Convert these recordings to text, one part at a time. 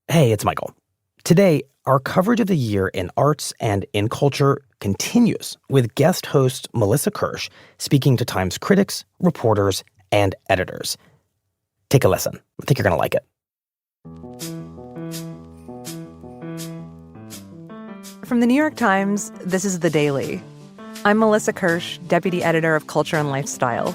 Hey, it's Michael. Today, our coverage of the year in arts and in culture continues with guest host Melissa Kirsch speaking to Times critics, reporters, and editors. Take a listen. I think you're going to like it. From the New York Times, this is The Daily. I'm Melissa Kirsch, Deputy Editor of Culture and Lifestyle.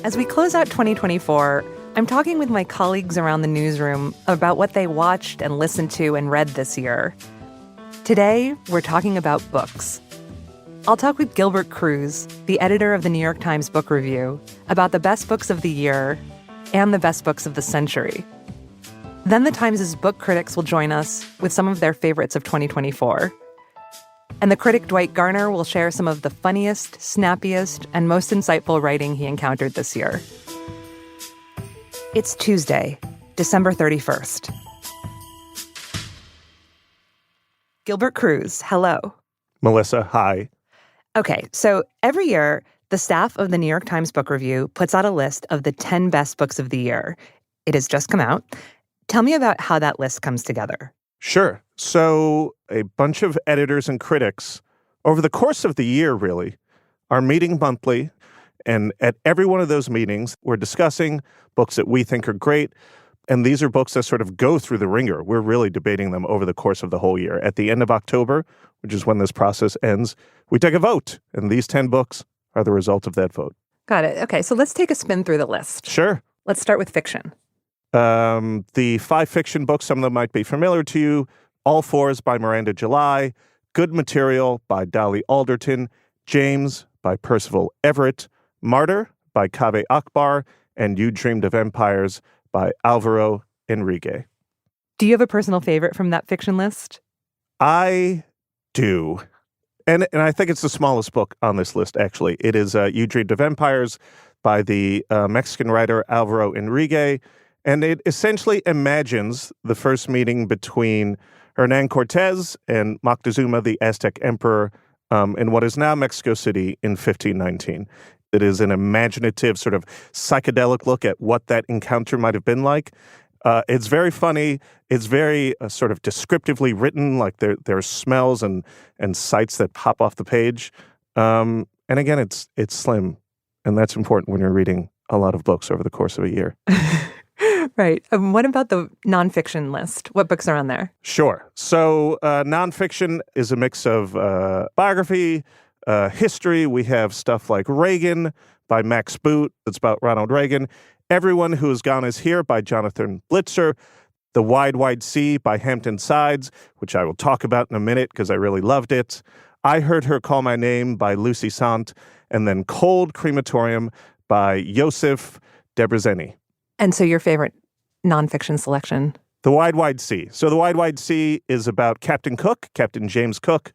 As we close out 2024, I'm talking with my colleagues around the newsroom about what they watched and listened to and read this year. Today, we're talking about books. I'll talk with Gilbert Cruz, the editor of the New York Times Book Review, about the best books of the year and the best books of the century. Then the Times' book critics will join us with some of their favorites of 2024. And the critic Dwight Garner will share some of the funniest, snappiest, and most insightful writing he encountered this year. It's Tuesday, December 31st. Gilbert Cruz, hello. Melissa, hi. Okay, so every year, the staff of the New York Times Book Review puts out a list of the 10 best books of the year. It has just come out. Tell me about how that list comes together. Sure. So a bunch of editors and critics over the course of the year, really, are meeting monthly. And at every one of those meetings, we're discussing books that we think are great. And these are books that sort of go through the ringer. We're really debating them over the course of the whole year. At the end of October, which is when this process ends, we take a vote. And these 10 books are the result of that vote. Got it. Okay, so let's take a spin through the list. Sure. Let's start with fiction. The 5 fiction books, some of them might be familiar to you. All Fours by Miranda July, Good Material by Dolly Alderton, James by Percival Everett, Martyr by Kaveh Akbar, and You Dreamed of Empires by Alvaro Enrique. Do you have a personal favorite from that fiction list? I do. And I think it's the smallest book on this list, actually. It is You Dreamed of Empires by the Mexican writer Alvaro Enrique. And it essentially imagines the first meeting between Hernan Cortez and Moctezuma, the Aztec emperor, in what is now Mexico City in 1519. It is an imaginative, sort of psychedelic look at what that encounter might have been like. It's very funny. It's very sort of descriptively written, like there are smells and sights that pop off the page. And again, it's slim, and that's important when you're reading a lot of books over the course of a year. Right. What about the nonfiction list? What books are on there? Sure. So nonfiction is a mix of biography, history. We have stuff like Reagan by Max Boot. It's about Ronald Reagan. Everyone Who Has Gone Is Here by Jonathan Blitzer. The Wide, Wide Sea by Hampton Sides, which I will talk about in a minute because I really loved it. I Heard Her Call My Name by Lucy Sant. And then Cold Crematorium by Yosef Debreceni. And so your favorite nonfiction selection? The Wide, Wide Sea. So The Wide, Wide Sea is about Captain Cook, Captain James Cook.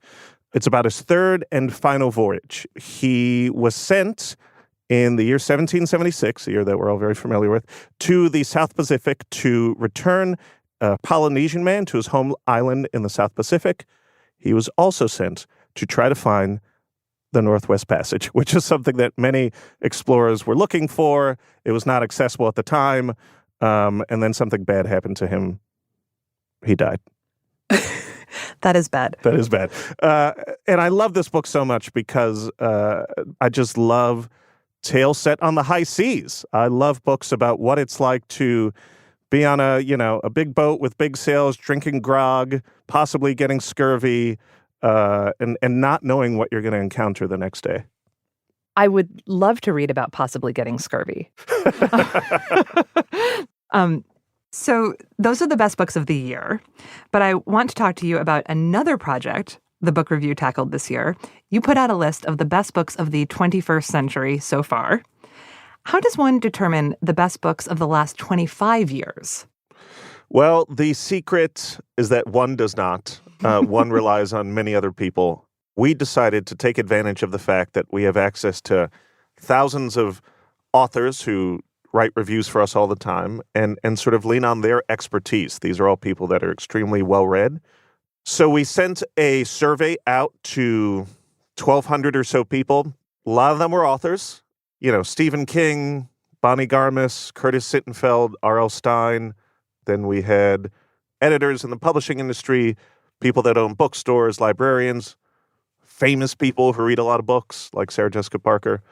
It's about his third and final voyage. He was sent in the year 1776, a year that we're all very familiar with, to the South Pacific to return a Polynesian man to his home island in the South Pacific. He was also sent to try to find the Northwest Passage, which is something that many explorers were looking for. It was not accessible at the time. And then something bad happened to him. He died. That is bad. That is bad. And I love this book so much because I just love tales set on the high seas. I love books about what it's like to be on a big boat with big sails, drinking grog, possibly getting scurvy, and not knowing what you're going to encounter the next day. I would love to read about possibly getting scurvy. So those are the best books of the year. But I want to talk to you about another project the book review tackled this year. You put out a list of the best books of the 21st century so far. How does one determine the best books of the last 25 years? Well, the secret is that one does not. One relies on many other people. We decided to take advantage of the fact that we have access to thousands of authors who write reviews for us all the time and sort of lean on their expertise. These are all people that are extremely well-read. So we sent a survey out to 1,200 or so people. A lot of them were authors. You know, Stephen King, Bonnie Garmis, Curtis Sittenfeld, R.L. Stine. Then we had editors in the publishing industry, people that own bookstores, librarians, famous people who read a lot of books, like Sarah Jessica Parker.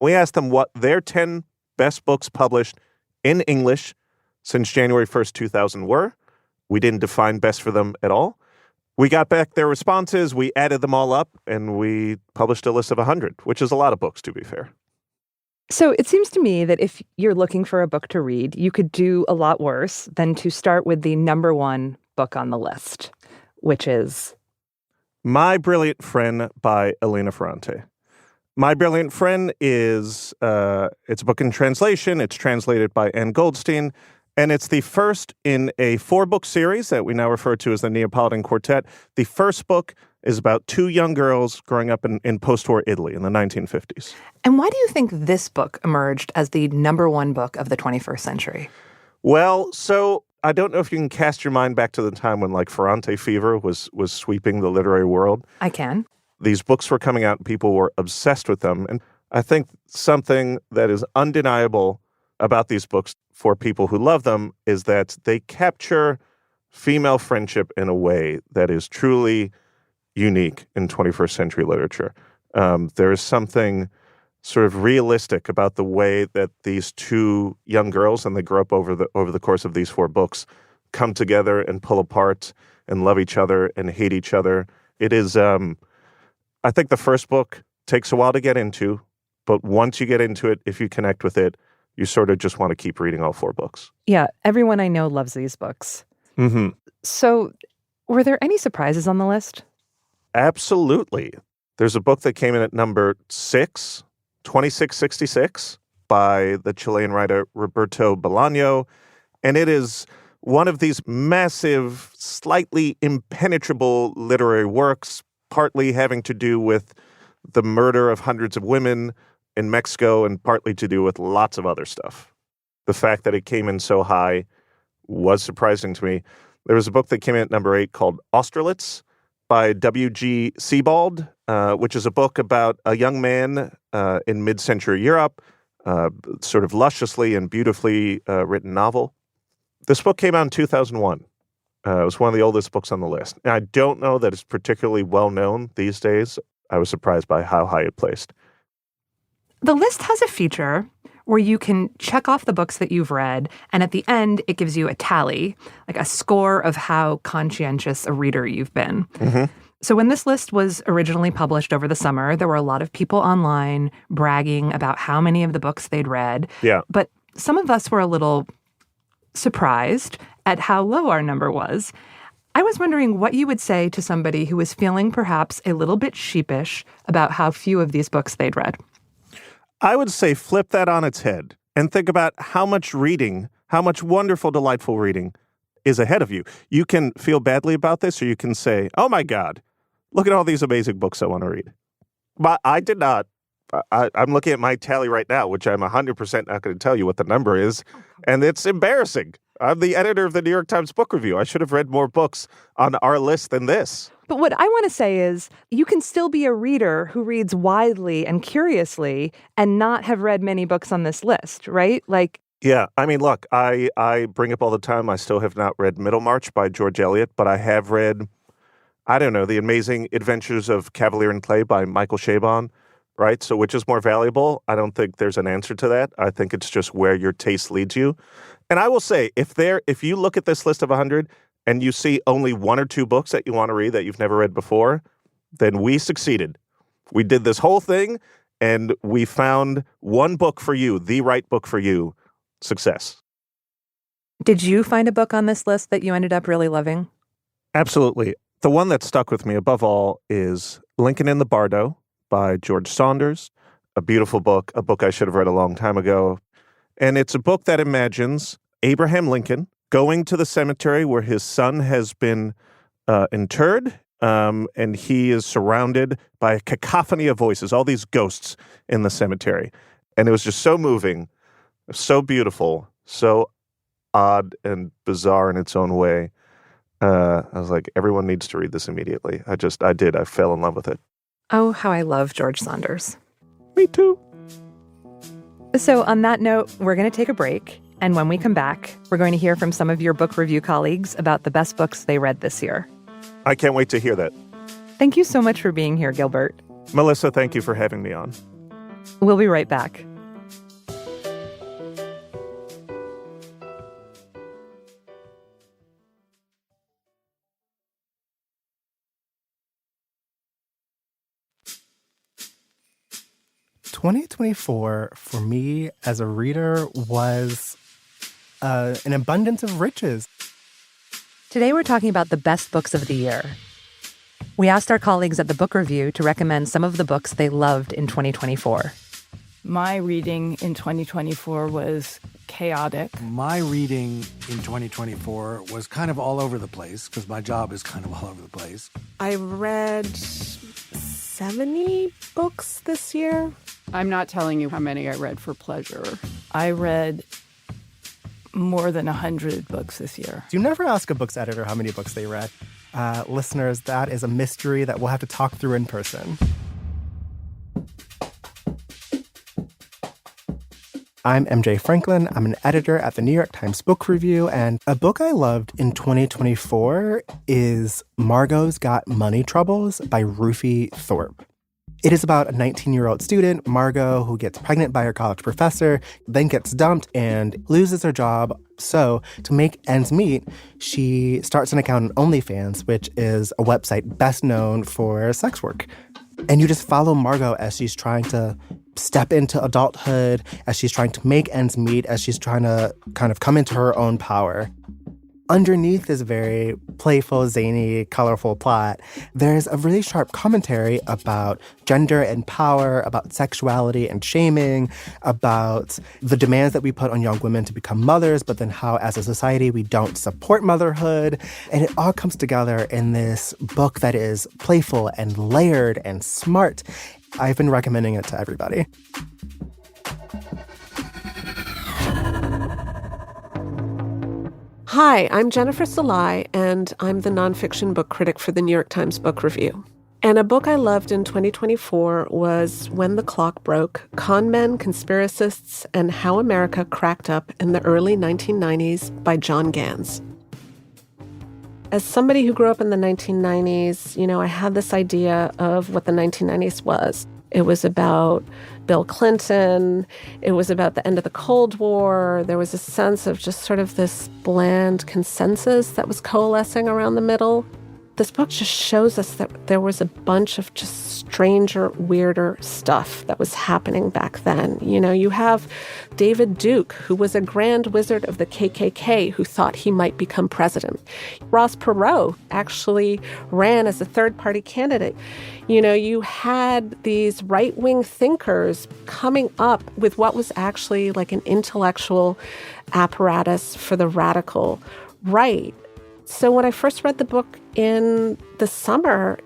We asked them what their 10 best books published in English since January 1st, 2000 were. We didn't define best for them at all. We got back their responses, we added them all up, and we published a list of 100, which is a lot of books, to be fair. So it seems to me that if you're looking for a book to read, you could do a lot worse than to start with the number one book on the list, which is My Brilliant Friend by Elena Ferrante. My Brilliant Friend is it's a book in translation. It's translated by Ann Goldstein, and it's the first in a 4-book series that we now refer to as the Neapolitan Quartet. The first book is about 2 young girls growing up in post-war Italy in the 1950s. And why do you think this book emerged as the number one book of the 21st century? Well, so I don't know if you can cast your mind back to the time when like Ferrante fever was sweeping the literary world. I can. These books were coming out and people were obsessed with them. And I think something that is undeniable about these books for people who love them is that they capture female friendship in a way that is truly unique in 21st century literature. There is something sort of realistic about the way that these 2 young girls, and they grow up over the course of these 4 books, come together and pull apart and love each other and hate each other. It is, I think the first book takes a while to get into, but once you get into it, if you connect with it, you sort of just want to keep reading all 4 books. Yeah, everyone I know loves these books. Mm-hmm. So were there any surprises on the list? Absolutely. There's a book that came in at number 6, 2666, by the Chilean writer Roberto Bolaño. And it is one of these massive, slightly impenetrable literary works, partly having to do with the murder of hundreds of women in Mexico and partly to do with lots of other stuff. The fact that it came in so high was surprising to me. There was a book that came in at number 8 called Austerlitz by W.G. Sebald, which is a book about a young man in mid-century Europe, sort of lusciously and beautifully written novel. This book came out in 2001. It was one of the oldest books on the list. And I don't know that it's particularly well-known these days. I was surprised by how high it placed. The list has a feature where you can check off the books that you've read, and at the end, it gives you a tally, like a score of how conscientious a reader you've been. Mm-hmm. So when this list was originally published over the summer, there were a lot of people online bragging about how many of the books they'd read. Yeah. But some of us were a little surprised at how low our number was. I was wondering what you would say to somebody who was feeling perhaps a little bit sheepish about how few of these books they'd read. I would say flip that on its head and think about how much reading, how much wonderful, delightful reading is ahead of you. You can feel badly about this, or you can say, oh my God, look at all these amazing books I want to read. But I did not. I'm looking at my tally right now, which I'm 100% not going to tell you what the number is, and it's embarrassing. I'm the editor of the New York Times Book Review. I should have read more books on our list than this. But what I want to say is you can still be a reader who reads widely and curiously and not have read many books on this list, right? Yeah, I mean, look, I bring up all the time, I still have not read Middlemarch by George Eliot, but I have read, I don't know, The Amazing Adventures of Cavalier and Clay by Michael Chabon, right? So which is more valuable? I don't think there's an answer to that. I think it's just where your taste leads you. And I will say, if you look at this list of 100 and you see only 1 or 2 books that you want to read that you've never read before, then we succeeded. We did this whole thing, and we found one book for you, the right book for you. Success. Did you find a book on this list that you ended up really loving? Absolutely. The one that stuck with me above all is Lincoln in the Bardo by George Saunders, a beautiful book, a book I should have read a long time ago. And it's a book that imagines Abraham Lincoln going to the cemetery where his son has been interred, and he is surrounded by a cacophony of voices, all these ghosts in the cemetery. And it was just so moving, so beautiful, so odd and bizarre in its own way. I was like, everyone needs to read this immediately. I did. I fell in love with it. Oh, how I love George Saunders. Me too. So on that note, we're going to take a break. And when we come back, we're going to hear from some of your book review colleagues about the best books they read this year. I can't wait to hear that. Thank you so much for being here, Gilbert. Melissa, thank you for having me on. We'll be right back. "2024 for me as a reader was an abundance of riches." Today we're talking about the best books of the year. We asked our colleagues at the Book Review to recommend some of the books they loved in 2024. My reading in 2024 was chaotic. My reading in 2024 was kind of all over the place because my job is kind of all over the place. I read 70 books this year. I'm not telling you how many I read for pleasure. I read more than 100 books this year. Do you never ask a books editor how many books they read? Listeners, that is a mystery that we'll have to talk through in person. I'm MJ Franklin. I'm an editor at the New York Times Book Review, and a book I loved in 2024 is Margot's Got Money Troubles by Ruthie Thorpe. It is about a 19-year-old student, Margot, who gets pregnant by her college professor, then gets dumped and loses her job. So, to make ends meet, she starts an account on OnlyFans, which is a website best known for sex work. And you just follow Margot as she's trying to step into adulthood, as she's trying to make ends meet, as she's trying to kind of come into her own power. Underneath this very playful, zany, colorful plot, there's a really sharp commentary about gender and power, about sexuality and shaming, about the demands that we put on young women to become mothers, but then how, as a society, we don't support motherhood. And it all comes together in this book that is playful and layered and smart. I've been recommending it to everybody. Hi, I'm Jennifer Salai, and I'm the nonfiction book critic for the New York Times Book Review. And a book I loved in 2024 was When the Clock Broke, Con Men, Conspiracists, and How America Cracked Up in the Early 1990s by John Gans. As somebody who grew up in the 1990s, I had this idea of what the 1990s was. It was about Bill Clinton. It was about the end of the Cold War. There was a sense of just sort of this bland consensus that was coalescing around the middle. This book just shows us that there was a bunch of just stranger, weirder stuff that was happening back then. You have David Duke, who was a grand wizard of the KKK who thought he might become president. Ross Perot actually ran as a third-party candidate. You had these right-wing thinkers coming up with what was actually like an intellectual apparatus for the radical right. So when I first read the book in the summer,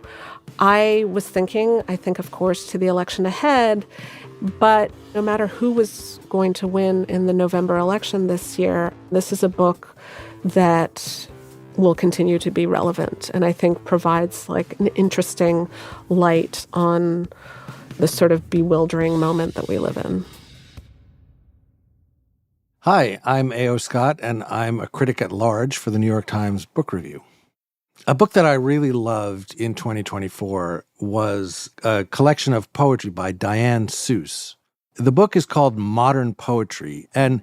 I was thinking, I think, of course, to the election ahead, but no matter who was going to win in the November election this year, this is a book that will continue to be relevant and I think provides like an interesting light on the sort of bewildering moment that we live in. Hi, I'm A.O. Scott, and I'm a critic at large for the New York Times Book Review. A book that I really loved in 2024 was a collection of poetry by Diane Seuss. The book is called Modern Poetry, and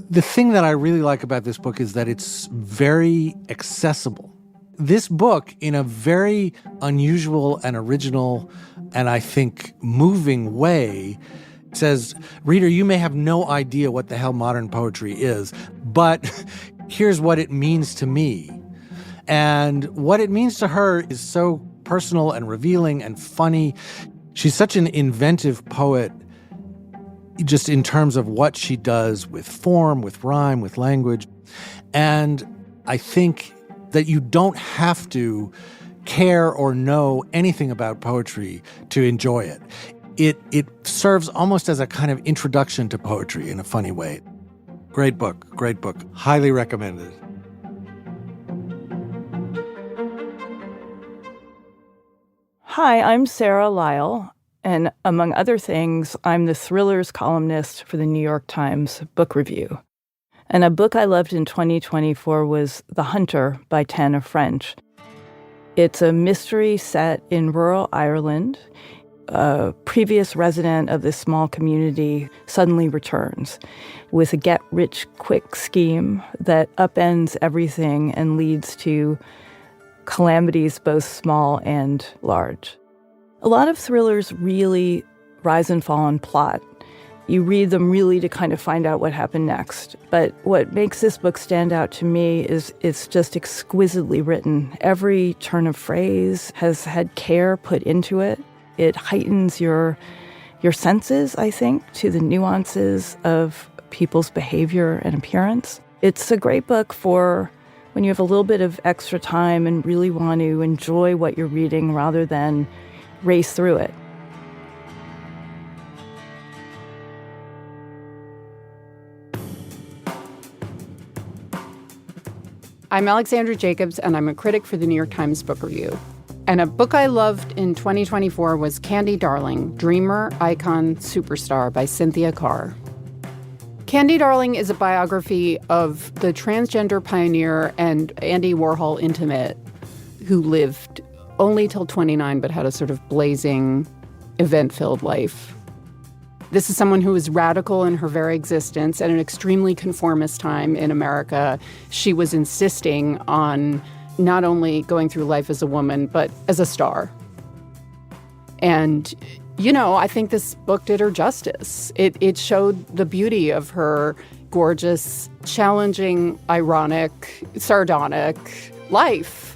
the thing that I really like about this book is that it's very accessible. This book, in a very unusual and original and I think moving way, says, reader, you may have no idea what the hell modern poetry is, but here's what it means to me. And what it means to her is so personal and revealing and funny. She's such an inventive poet, just in terms of what she does with form, with rhyme, with language. And I think that you don't have to care or know anything about poetry to enjoy it. It serves almost as a kind of introduction to poetry in a funny way. Great book, highly recommended. Hi, I'm Sarah Lyle, And among other things, I'm the thrillers columnist for the New York Times Book Review. And a book I loved in 2024 was The Hunter by Tana French. It's a mystery set in rural Ireland. A previous resident of this small community suddenly returns with a get-rich-quick scheme that upends everything and leads to calamities both small and large. A lot of thrillers really rise and fall on plot. You read them really to kind of find out what happened next. But what makes this book stand out to me is it's just exquisitely written. Every turn of phrase has had care put into it. It heightens your senses, I think, to the nuances of people's behavior and appearance. It's a great book for when you have a little bit of extra time and really want to enjoy what you're reading rather than race through it. I'm Alexandra Jacobs, and I'm a critic for the New York Times Book Review. And a book I loved in 2024 was Candy Darling, Dreamer, Icon, Superstar by Cynthia Carr. Candy Darling is a biography of the transgender pioneer and Andy Warhol intimate who lived only till 29 but had a sort of blazing, event-filled life. This is someone who was radical in her very existence. At an extremely conformist time in America, she was insisting on not only going through life as a woman, but as a star. And, you know, I think this book did her justice. It showed the beauty of her gorgeous, challenging, ironic, sardonic life.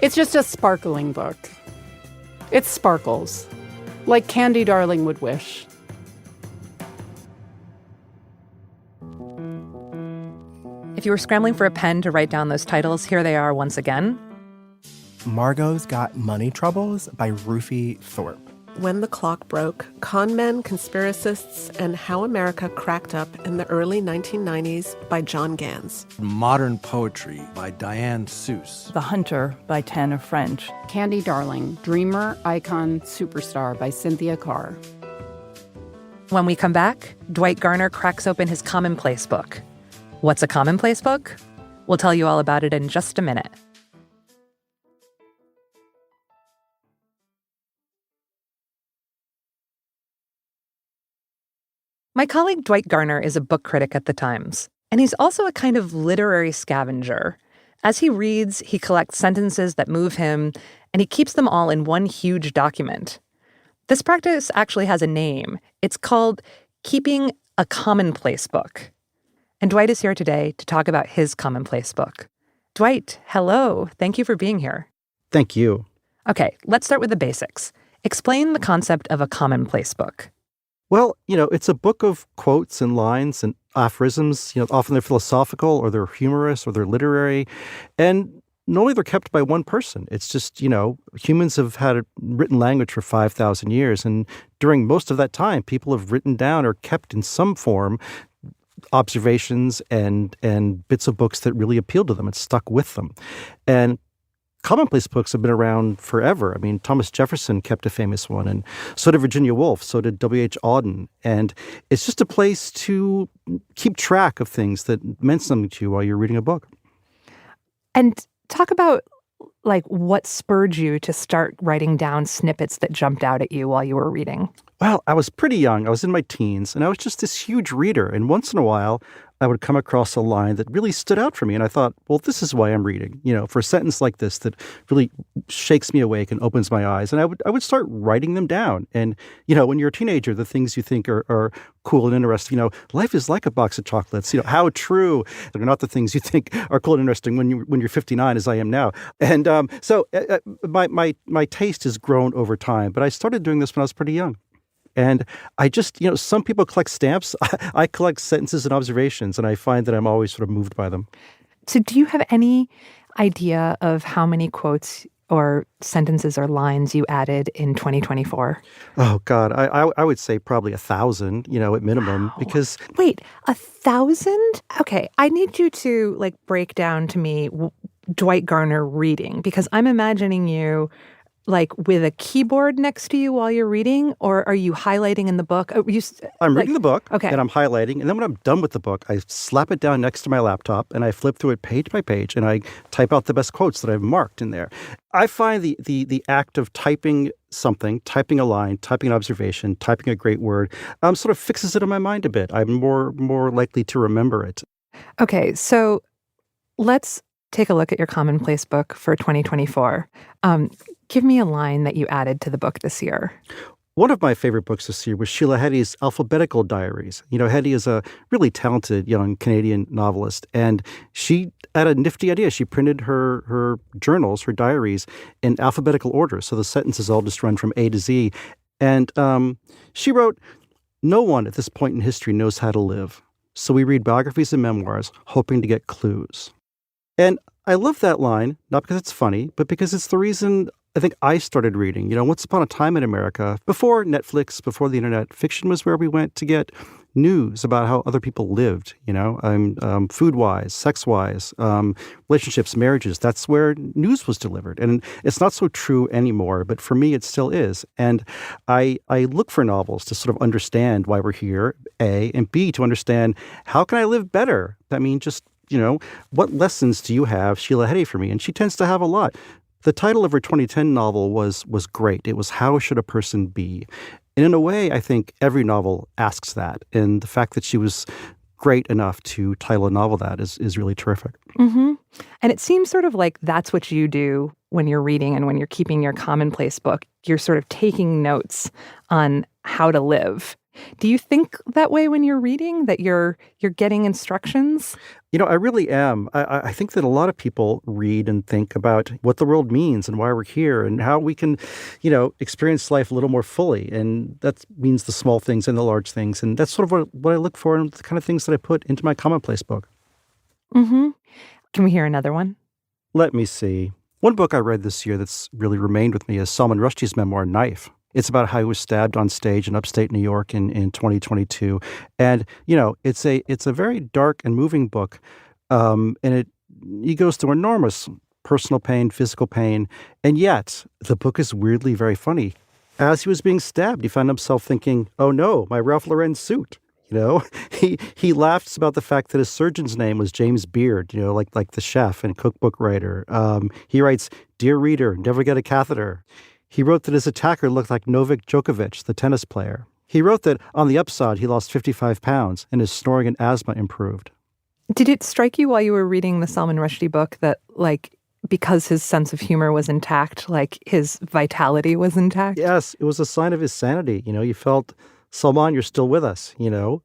It's just a sparkling book. It sparkles, like Candy Darling would wish. If you were scrambling for a pen to write down those titles, here they are once again. Margot's Got Money Troubles by Rufi Thorpe. When the Clock Broke, Con Men, Conspiracists, and How America Cracked Up in the Early 1990s by John Gans. Modern Poetry by Diane Seuss. The Hunter by Tana French. Candy Darling, Dreamer, Icon, Superstar by Cynthia Carr. When we come back, Dwight Garner cracks open his commonplace book. What's a commonplace book? We'll tell you all about it in just a minute. My colleague Dwight Garner is a book critic at the Times, and he's also a kind of literary scavenger. As he reads, he collects sentences that move him, and he keeps them all in one huge document. This practice actually has a name. It's called keeping a commonplace book. And Dwight is here today to talk about his commonplace book. Dwight, hello. Thank you for being here. Thank you. Okay, let's start with the basics. Explain the concept of a commonplace book. Well, it's a book of quotes and lines and aphorisms. Often they're philosophical or they're humorous or they're literary. And normally they're kept by one person. It's just, humans have had a written language for 5,000 years. And during most of that time, people have written down or kept in some form observations and bits of books that really appealed to them and stuck with them. And commonplace books have been around forever. I mean, Thomas Jefferson kept a famous one, and so did Virginia Woolf, so did W.H. Auden. And it's just a place to keep track of things that meant something to you while you're reading a book. And talk about, what spurred you to start writing down snippets that jumped out at you while you were reading? Well, I was pretty young. I was in my teens, and I was just this huge reader. And once in a while, I would come across a line that really stood out for me. And I thought, well, this is why I'm reading, for a sentence like this that really shakes me awake and opens my eyes. And I would start writing them down. And, when you're a teenager, the things you think are cool and interesting, life is like a box of chocolates. How true. They're not the things you think are cool and interesting when you're 59, as I am now. And so my taste has grown over time. But I started doing this when I was pretty young. And I just, some people collect stamps. I collect sentences and observations, and I find that I'm always sort of moved by them. So do you have any idea of how many quotes or sentences or lines you added in 2024? Oh, God. I would say probably 1,000, at minimum, because... Wait, 1,000? Okay, I need you to, break down to me Dwight Garner reading, because I'm imagining you like with a keyboard next to you while you're reading, or are you highlighting in the book? I'm reading the book, okay, and I'm highlighting, and then when I'm done with the book, I slap it down next to my laptop, and I flip through it page by page, and I type out the best quotes that I've marked in there. I find the act of typing something, typing a line, typing an observation, typing a great word, sort of fixes it in my mind a bit. I'm more likely to remember it. Okay, so let's take a look at your commonplace book for 2024. Give me a line that you added to the book this year. One of my favorite books this year was Sheila Heti's Alphabetical Diaries. You know, Heti is a really talented young Canadian novelist, and she had a nifty idea. She printed her journals, her diaries, in alphabetical order, so the sentences all just run from A to Z. And she wrote, "No one at this point in history knows how to live, so we read biographies and memoirs, hoping to get clues." And I love that line, not because it's funny, but because it's the reason I think I started reading. You know, once upon a time in America, before Netflix, before the internet, fiction was where we went to get news about how other people lived, you know, food-wise, sex-wise, relationships, marriages. That's where news was delivered. And it's not so true anymore, but for me, it still is. And I look for novels to sort of understand why we're here, A, and B, to understand how can I live better? I mean, just, you know, what lessons do you have, Sheila Heti, for me? And she tends to have a lot. The title of her 2010 novel was great. It was How Should a Person Be? And in a way, I think every novel asks that. And the fact that she was great enough to title a novel that is really terrific. Mm-hmm. And it seems sort of like that's what you do when you're reading and when you're keeping your commonplace book. You're sort of taking notes on how to live. Do you think that way when you're reading, that you're getting instructions? You know, I really am. I think that a lot of people read and think about what the world means and why we're here and how we can, you know, experience life a little more fully. And that means the small things and the large things. And that's sort of what I look for and the kind of things that I put into my commonplace book. Mm-hmm. Can we hear another one? Let me see. One book I read this year that's really remained with me is Salman Rushdie's memoir, Knife. It's about how he was stabbed on stage in upstate New York in 2022. And, you know, it's a very dark and moving book. And he goes through enormous personal pain, physical pain. And yet the book is weirdly very funny. As he was being stabbed, he found himself thinking, oh no, my Ralph Lauren suit. You know, he laughs about the fact that his surgeon's name was James Beard, you know, like the chef and cookbook writer. He writes, "Dear reader, never get a catheter." He wrote that his attacker looked like Novak Djokovic, the tennis player. He wrote that on the upside, he lost 55 pounds and his snoring and asthma improved. Did it strike you while you were reading the Salman Rushdie book that, like, because his sense of humor was intact, like his vitality was intact? Yes, it was a sign of his sanity. You know, you felt, Salman, you're still with us, you know.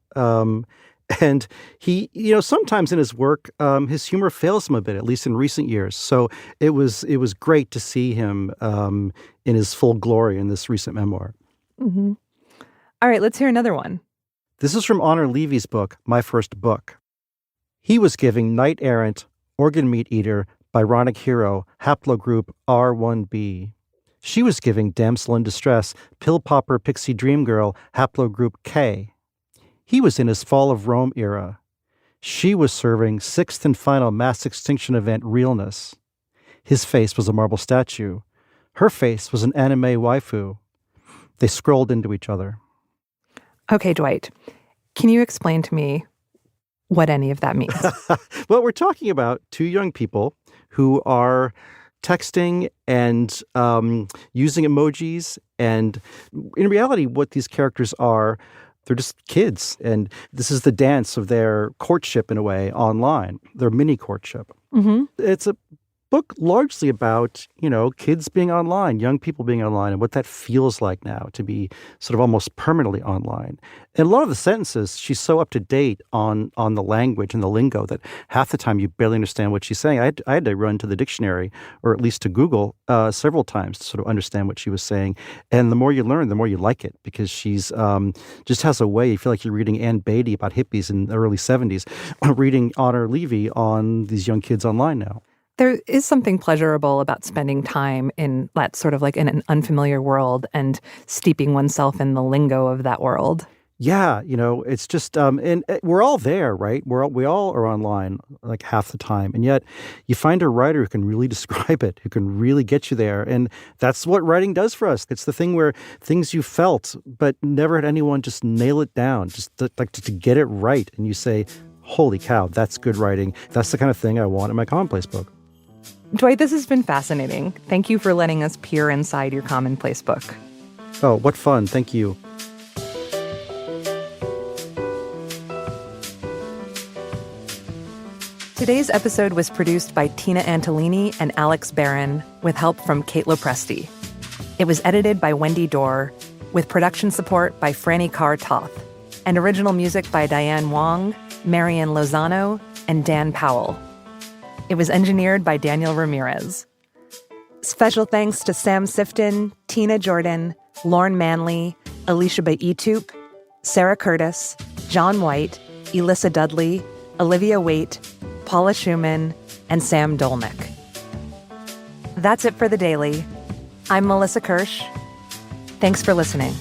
And he, you know, sometimes in his work, his humor fails him a bit, at least in recent years. So it was great to see him in his full glory in this recent memoir. Mm-hmm. All right, let's hear another one. This is from Honor Levy's book, My First Book. He was giving Knight Errant, Organ Meat Eater, Byronic Hero, Haplogroup R1b. She was giving Damsel in Distress, Pill Popper Pixie Dream Girl, Haplogroup K. He was in his Fall of Rome era. She was serving sixth and final mass extinction event realness. His face was a marble statue. Her face was an anime waifu. They scrolled into each other. Okay, Dwight, can you explain to me what any of that means? Well, we're talking about two young people who are texting and using emojis. And in reality, what these characters are, they're just kids. And this is the dance of their courtship in a way online, their mini courtship. Mm-hmm. It's a book largely about, you know, kids being online, young people being online, and what that feels like now to be sort of almost permanently online. And a lot of the sentences, she's so up to date on the language and the lingo that half the time you barely understand what she's saying. I had to run to the dictionary, or at least to Google, several times to sort of understand what she was saying. And the more you learn, the more you like it, because she's just has a way, you feel like you're reading Ann Beatty about hippies in the early 70s, reading Honor Levy on these young kids online now. There is something pleasurable about spending time in that sort of like in an unfamiliar world and steeping oneself in the lingo of that world. Yeah, it's just, and we're all there, right? We all are online like half the time. And yet you find a writer who can really describe it, who can really get you there. And that's what writing does for us. It's the thing where things you felt, but never had anyone just nail it down, just to get it right. And you say, holy cow, that's good writing. That's the kind of thing I want in my commonplace book. Dwight, this has been fascinating. Thank you for letting us peer inside your commonplace book. Oh, what fun. Thank you. Today's episode was produced by Tina Antolini and Alex Barron, with help from Kate Lopresti. It was edited by Wendy Dorr, with production support by Franny Carr-Toth, and original music by Diane Wong, Marian Lozano, and Dan Powell. It was engineered by Daniel Ramirez. Special thanks to Sam Sifton, Tina Jordan, Lauren Manley, Alicia Baitup, Sarah Curtis, John White, Elissa Dudley, Olivia Waite, Paula Schumann, and Sam Dolnick. That's it for The Daily. I'm Melissa Kirsch. Thanks for listening.